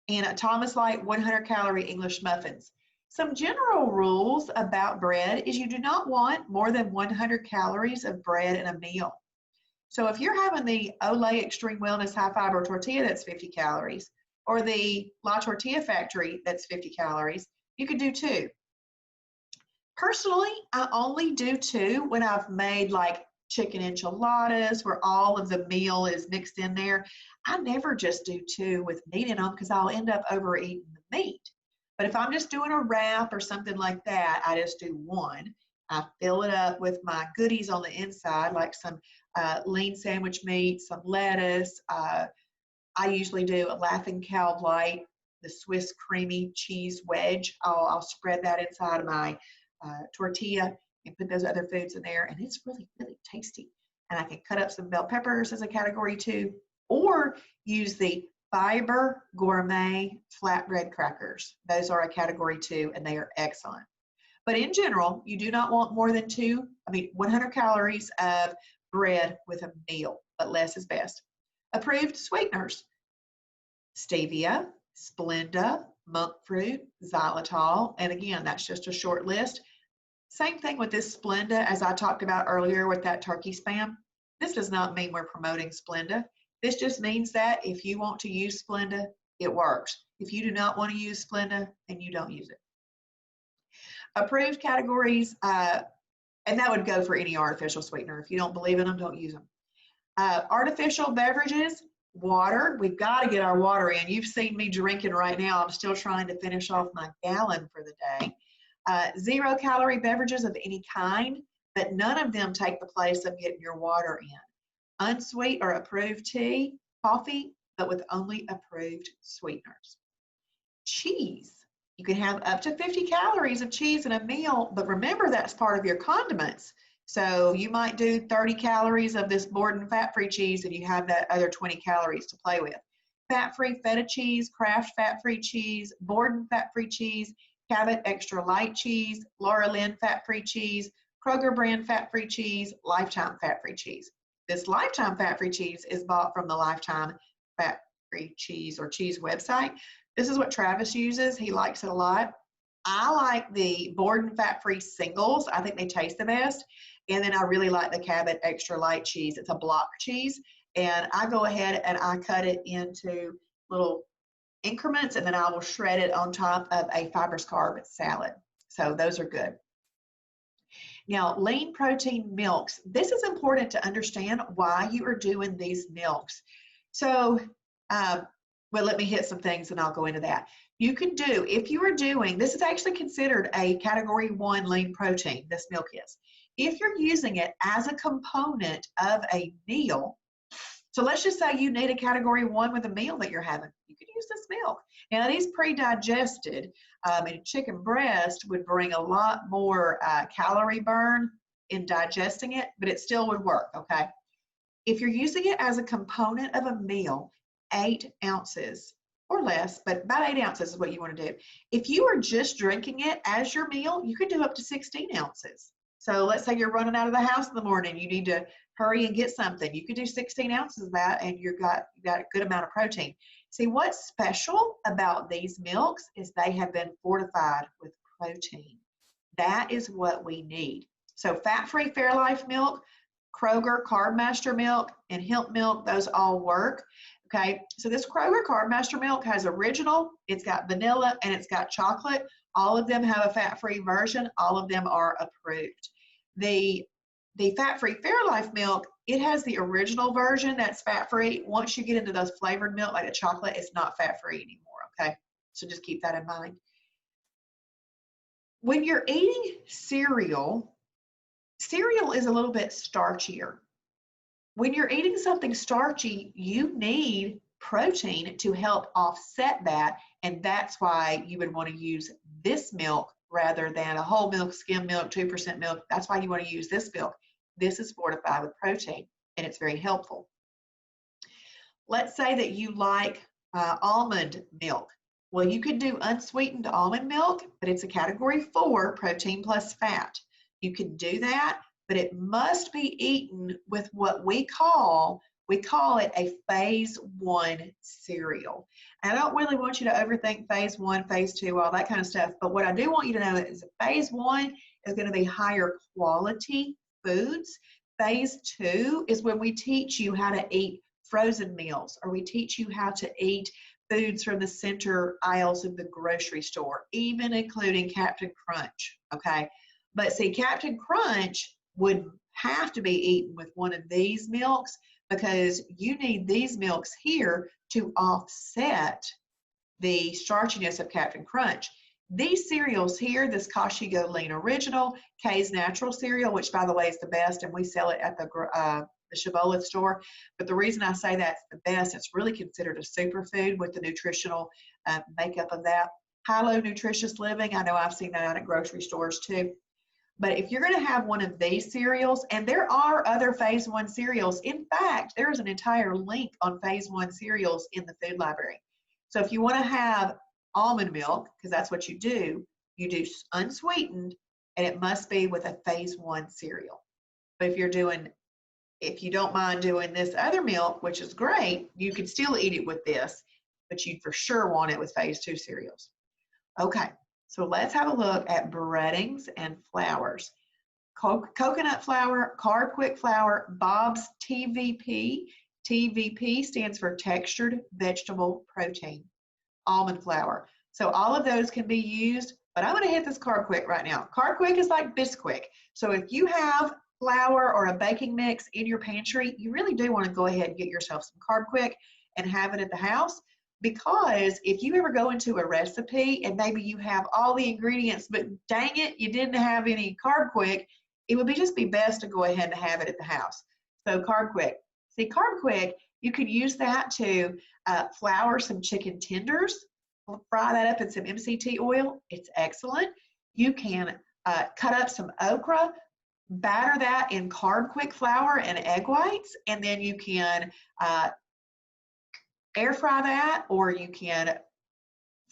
And a Thomas Light 100-calorie English muffins. Some general rules about bread is you do not want more than 100 calories of bread in a meal. So if you're having the Olay Extreme Wellness High Fiber Tortilla, that's 50 calories, or the La Tortilla Factory, that's 50 calories, you could do 2. Personally, I only do 2 when I've made like chicken enchiladas where all of the meal is mixed in there. I never just do 2 with meat in them because I'll end up overeating the meat. But if I'm just doing a wrap or something like that, I just do 1. I fill it up with my goodies on the inside, like some lean sandwich meat, some lettuce. I usually do a Laughing Cow Light, the Swiss creamy cheese wedge. I'll spread that inside of my tortilla and put those other foods in there, and it's really, really tasty. And I can cut up some bell peppers as a category 2, or use the Fiber Gourmet flatbread crackers. Those are a category 2, and they are excellent. But in general, you do not want more than 100 calories of bread with a meal, but less is best. Approved sweeteners: stevia, Splenda, monk fruit, xylitol, and again, that's just a short list. Same thing with this Splenda, as I talked about earlier with that turkey spam. This does not mean we're promoting Splenda. This just means that if you want to use Splenda, it works. If you do not want to use Splenda, then you don't use it. Approved categories, and that would go for any artificial sweetener. If you don't believe in them, don't use them. Artificial beverages, water. We've got to get our water in. You've seen me drinking right now. I'm still trying to finish off my gallon for the day. 0-calorie beverages of any kind, but none of them take the place of getting your water in. Unsweet or approved tea, coffee, but with only approved sweeteners. Cheese. You can have up to 50 calories of cheese in a meal, but remember that's part of your condiments. So you might do 30 calories of this Borden fat-free cheese and you have that other 20 calories to play with. Fat-free feta cheese, Kraft fat-free cheese, Borden fat-free cheese, Cabot extra light cheese, Laura Lynn fat-free cheese, Kroger brand fat-free cheese, Lifetime fat-free cheese. This Lifetime fat-free cheese is bought from the Lifetime fat-free cheese or cheese website. This is what Travis uses. He likes it a lot. I like the Borden fat-free singles. I think they taste the best. And then I really like the Cabot extra light cheese. It's a block cheese. And I go ahead and I cut it into little increments, and then I will shred it on top of a fibrous carb salad. So those are good. Now, lean protein milks. This is important to understand why you are doing these milks. So, well, let me hit some things and I'll go into that. You can do, if you are doing, this is actually considered a category 1 lean protein, this milk is. If you're using it as a component of a meal, so let's just say you need a category 1 with a meal that you're having, you could use this milk. Now it is pre-digested, and chicken breast would bring a lot more calorie burn in digesting it, but it still would work, okay? If you're using it as a component of a meal, 8 ounces or less, but about 8 ounces is what you want to do. If you are just drinking it as your meal, you could do up to 16 ounces. So let's say you're running out of the house in the morning, you need to hurry and get something. You could do 16 ounces of that and you got a good amount of protein. See, what's special about these milks is they have been fortified with protein. That is what we need. So fat-free Fairlife milk, Kroger Carb Master milk, and hemp milk, those all work. Okay, so this Kroger Carb Master milk has original, it's got vanilla, and it's got chocolate. All of them have a fat-free version. All of them are approved. The fat-free Fairlife milk, it has the original version that's fat-free. Once you get into those flavored milk like the chocolate, it's not fat-free anymore, okay? So just keep that in mind. When you're eating cereal, cereal is a little bit starchier. When you're eating something starchy, you need protein to help offset that, and that's why you would want to use this milk rather than a whole milk, skim milk, 2% milk. That's why you want to use this milk. This is fortified with protein, and it's very helpful. Let's say that you like almond milk. Well, you could do unsweetened almond milk, but it's a category 4, protein plus fat. You can do that, but it must be eaten with what we call it a phase 1 cereal. And I don't really want you to overthink phase 1, phase 2, all that kind of stuff. But what I do want you to know is phase 1 is going to be higher quality foods. Phase 2 is when we teach you how to eat frozen meals, or we teach you how to eat foods from the center aisles of the grocery store, even including Captain Crunch, okay? But see, Captain Crunch would have to be eaten with one of these milks, because you need these milks here to offset the starchiness of Captain Crunch. These cereals here, this Kashigo Lean Original, K's Natural cereal, which by the way is the best, and we sell it at the Shibboleth store. But the reason I say that's the best, it's really considered a superfood with the nutritional makeup of that. High-low nutritious living, I know I've seen that out at grocery stores too. But if you're going to have one of these cereals, and there are other phase 1 cereals, in fact, there's an entire link on phase 1 cereals in the food library. So if you want to have almond milk, because that's what you do unsweetened, and it must be with a phase 1 cereal. But if you don't mind doing this other milk, which is great, you can still eat it with this, but you'd for sure want it with phase 2 cereals. Okay. So let's have a look at breadings and flours. Coconut flour, Carb Quick flour, Bob's TVP. TVP stands for Textured Vegetable Protein. Almond flour. So all of those can be used, but I'm going to hit this Carb Quick right now. Carb Quick is like Bisquick. So if you have flour or a baking mix in your pantry, you really do want to go ahead and get yourself some Carb Quick and have it at the house. Because if you ever go into a recipe and maybe you have all the ingredients, but dang it, you didn't have any Carb Quick, it would just be best to go ahead and have it at the house. So Carb Quick. See, Carb Quick You could use that to flour some chicken tenders, fry that up in some MCT oil. It's excellent. You can cut up some okra, batter that in Carb Quick flour and egg whites, and then you can air fry that, or you can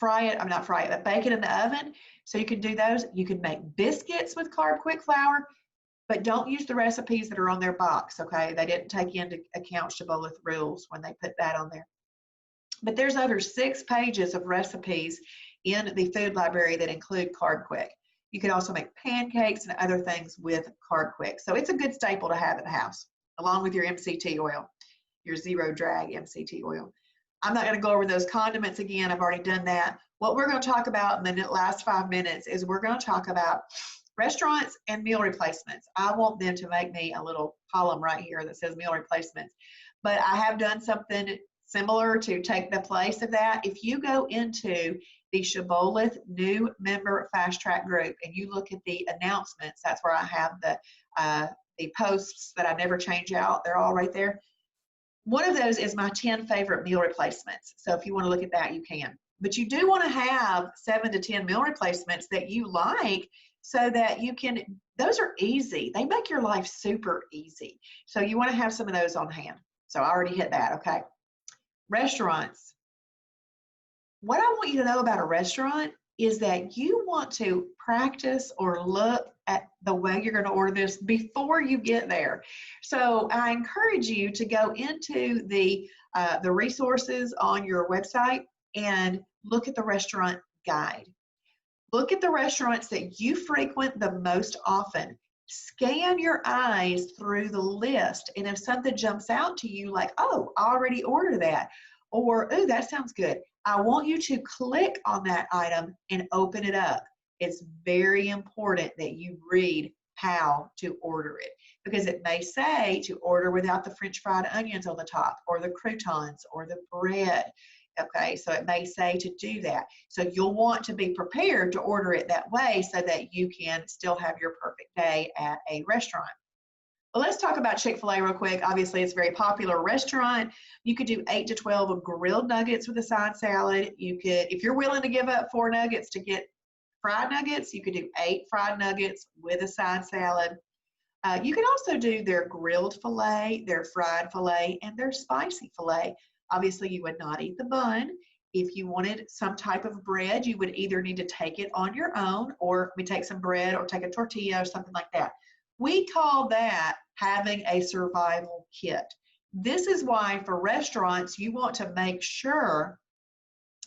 bake it in the oven. So you can do those. You can make biscuits with Carb Quick flour, but don't use the recipes that are on their box, okay? They didn't take into account Shibboleth rules when they put that on there. But there's over 6 pages of recipes in the food library that include Carb Quick. You can also make pancakes and other things with Carb Quick. So it's a good staple to have at the house, along with your MCT oil, your zero drag MCT oil. I'm not going to go over those condiments again. I've already done that. What we're going to talk about in the last 5 minutes is we're going to talk about restaurants and meal replacements. I want them to make me a little column right here that says meal replacements. But I have done something similar to take the place of that. If you go into the Shibboleth new member fast track group and you look at the announcements, that's where I have the posts that I never change out. They're all right there. One of those is my 10 favorite meal replacements. So if you want to look at that, you can. But you do want to have 7 to 10 meal replacements that you like, so that you can, those are easy. They make your life super easy. So you want to have some of those on hand. So I already hit that, okay. Restaurants. What I want you to know about a restaurant is that you want to practice or look at the way you're going to order this before you get there. So I encourage you to go into the resources on your website and look at the restaurant guide. Look at the restaurants that you frequent the most often. Scan your eyes through the list, and if something jumps out to you like, oh, I already ordered that, or oh, that sounds good, I want you to click on that item and open it up. It's very important that you read how to order it, because it may say to order without the French fried onions on the top, or the croutons, or the bread. Okay, so it may say to do that. So you'll want to be prepared to order it that way so that you can still have your perfect day at a restaurant. Well, let's talk about Chick-fil-A real quick. Obviously, it's a very popular restaurant. You could do 8 to 12 grilled nuggets with a side salad. You could, if you're willing to give up 4 nuggets to get fried nuggets, you could do 8 fried nuggets with a side salad. You can also do their grilled filet, their fried filet, and their spicy filet. Obviously, you would not eat the bun. If you wanted some type of bread, you would either need to take it on your own, or we take some bread or take a tortilla or something like that. We call that having a survival kit. This is why for restaurants, you want to make sure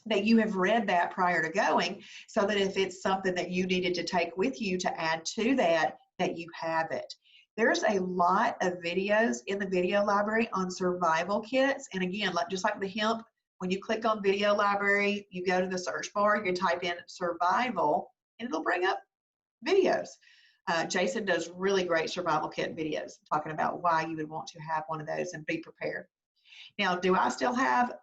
that you have read that prior to going, so that if it's something that you needed to take with you to add to that, that you have it. There's a lot of videos in the video library on survival kits. And again, just like the hemp, when you click on video library, you go to the search bar, you can type in survival, and it'll bring up videos. Jason does really great survival kit videos talking about why you would want to have one of those and be prepared. Now, do I still have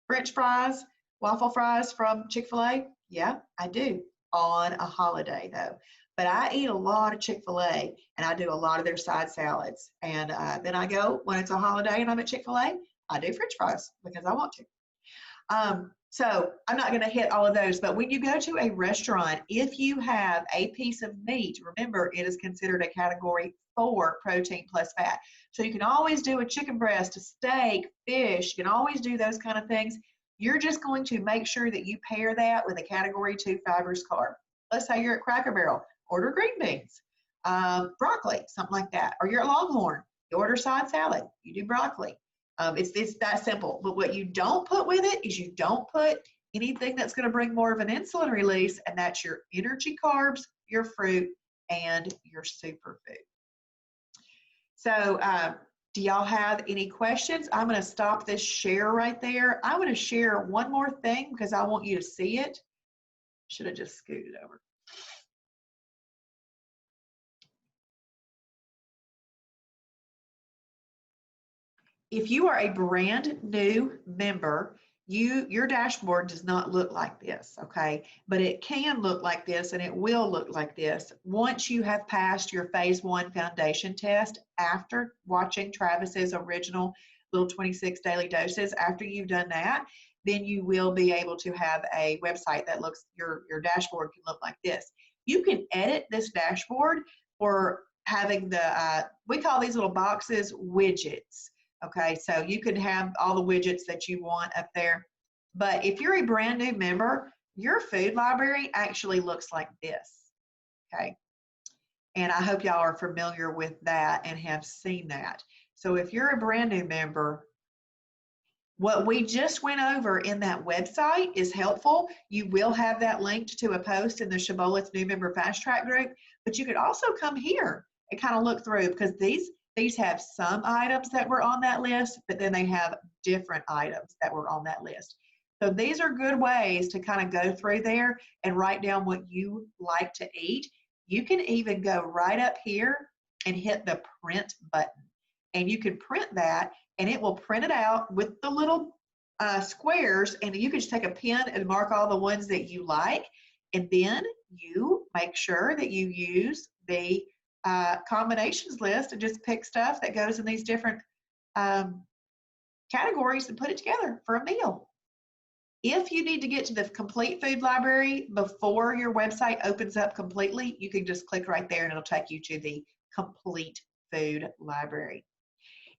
French fries, waffle fries from Chick-fil-A? Yeah, I do, on a holiday though. But I eat a lot of Chick-fil-A, and I do a lot of their side salads. And then I go, when it's a holiday and I'm at Chick-fil-A, I do French fries because I want to. So I'm not going to hit all of those, but when you go to a restaurant, if you have a piece of meat, remember it is considered a category 4 protein plus fat. So you can always do a chicken breast, a steak, fish, you can always do those kind of things. You're just going to make sure that you pair that with a category 2 fibrous carb. Let's say you're at Cracker Barrel, order green beans, broccoli, something like that. Or you're at Longhorn, you order side salad, you do broccoli. It's that simple. But what you don't put with it is you don't put anything that's going to bring more of an insulin release, and that's your energy carbs, your fruit, and your superfood. So do y'all have any questions? I'm going to stop this share right there. I'm going to share one more thing because I want you to see it. Should have just scooted over. If you are a brand new member, your dashboard does not look like this, okay? But it can look like this, and it will look like this once you have passed your phase 1 foundation test after watching Travis's original little 26 daily doses. After you've done that, then you will be able to have a website that looks, your dashboard can look like this. You can edit this dashboard for having the, we call these little boxes widgets. Okay, so you could have all the widgets that you want up there. But if you're a brand new member, your food library actually looks like this. Okay, and I hope y'all are familiar with that and have seen that. So if you're a brand new member, what we just went over in that website is helpful. You will have that linked to a post in the Shibboleth's New Member Fast Track group, but you could also come here and kind of look through, because these have some items that were on that list, but then they have different items that were on that list. So these are good ways to kind of go through there and write down what you like to eat. You can even go right up here and hit the print button, and you can print that, and it will print it out with the little squares, and you can just take a pen and mark all the ones that you like, and then you make sure that you use the combinations list and just pick stuff that goes in these different categories and put it together for a meal. If you need to get to the complete food library before your website opens up completely, you can just click right there and it'll take you to the complete food library.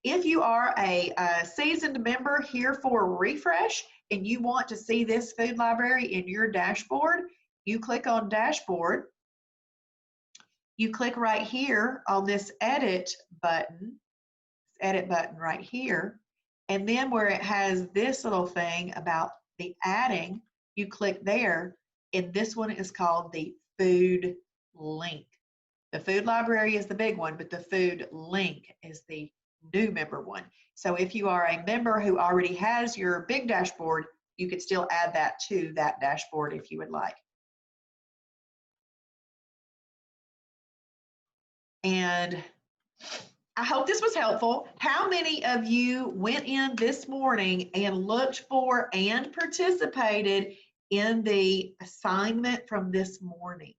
If you are a seasoned member here for refresh and you want to see this food library in your dashboard, you click on dashboard. You click right here on this edit button right here, and then where it has this little thing about the adding, you click there, and this one is called the food link. The food library is the big one, but the food link is the new member one. So if you are a member who already has your big dashboard, you could still add that to that dashboard if you would like. And I hope this was helpful. How many of you went in this morning and looked for and participated in the assignment from this morning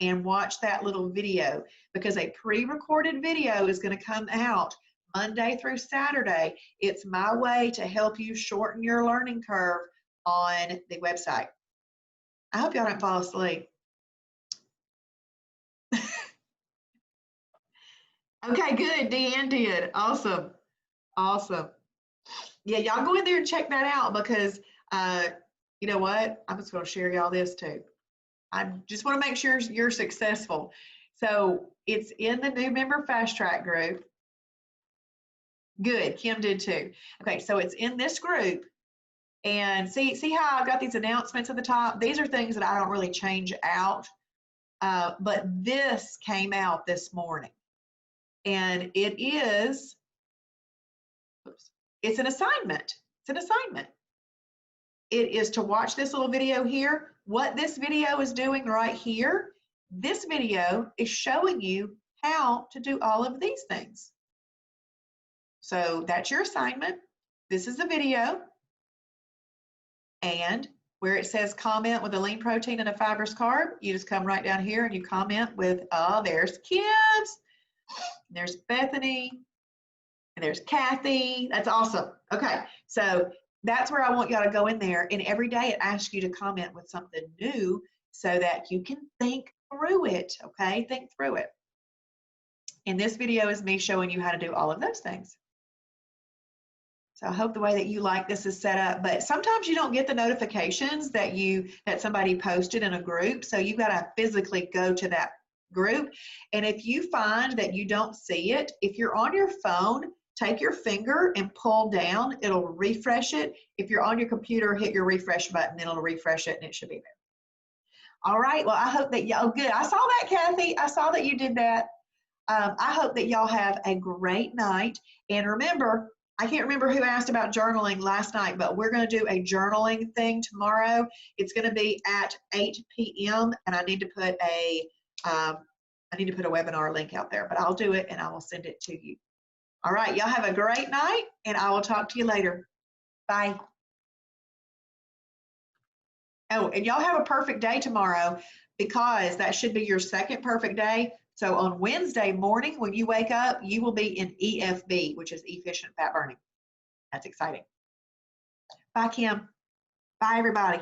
and watched that little video? Because a pre-recorded video is going to come out Monday through Saturday. It's my way to help you shorten your learning curve on the website. I hope y'all don't fall asleep. Okay, good. Deanne did. Awesome. Awesome. Yeah, y'all go in there and check that out, because you know what? I'm just going to share y'all this too. I just want to make sure you're successful. So it's in the new member fast track group. Good. Kim did too. Okay, so it's in this group. And see how I've got these announcements at the top? These are things that I don't really change out. But this came out this morning. And it is, it's an assignment. It's an assignment. It is to watch this little video here. What this video is doing right here, this video is showing you how to do all of these things. So that's your assignment. This is the video. And where it says comment with a lean protein and a fibrous carb, you just come right down here and you comment with, oh, there's Kim's. There's Bethany, and there's Kathy. That's awesome. Okay, so that's where I want y'all to go in there, and every day it asks you to comment with something new so that you can think through it, okay? Think through it. And this video is me showing you how to do all of those things. So I hope the way that you like this is set up, but sometimes you don't get the notifications that somebody posted in a group, so you've got to physically go to that group. And if you find that you don't see it, if you're on your phone, take your finger and pull down, it'll refresh it. If you're on your computer, hit your refresh button, it'll refresh it and it should be there. All right, well, I hope that y'all, good. I saw that, Kathy. I saw that you did that. I hope that y'all have a great night. And remember, I can't remember who asked about journaling last night, but we're going to do a journaling thing tomorrow. It's going to be at 8 p.m. and I need to put a webinar link out there, but I'll do it and I will send it to you. All right, y'all have a great night, and I will talk to you later. Bye. Oh, and y'all have a perfect day tomorrow, because that should be your second perfect day. So on Wednesday morning when you wake up, you will be in EFB, which is efficient fat burning. That's exciting. Bye, Kim. Bye, everybody.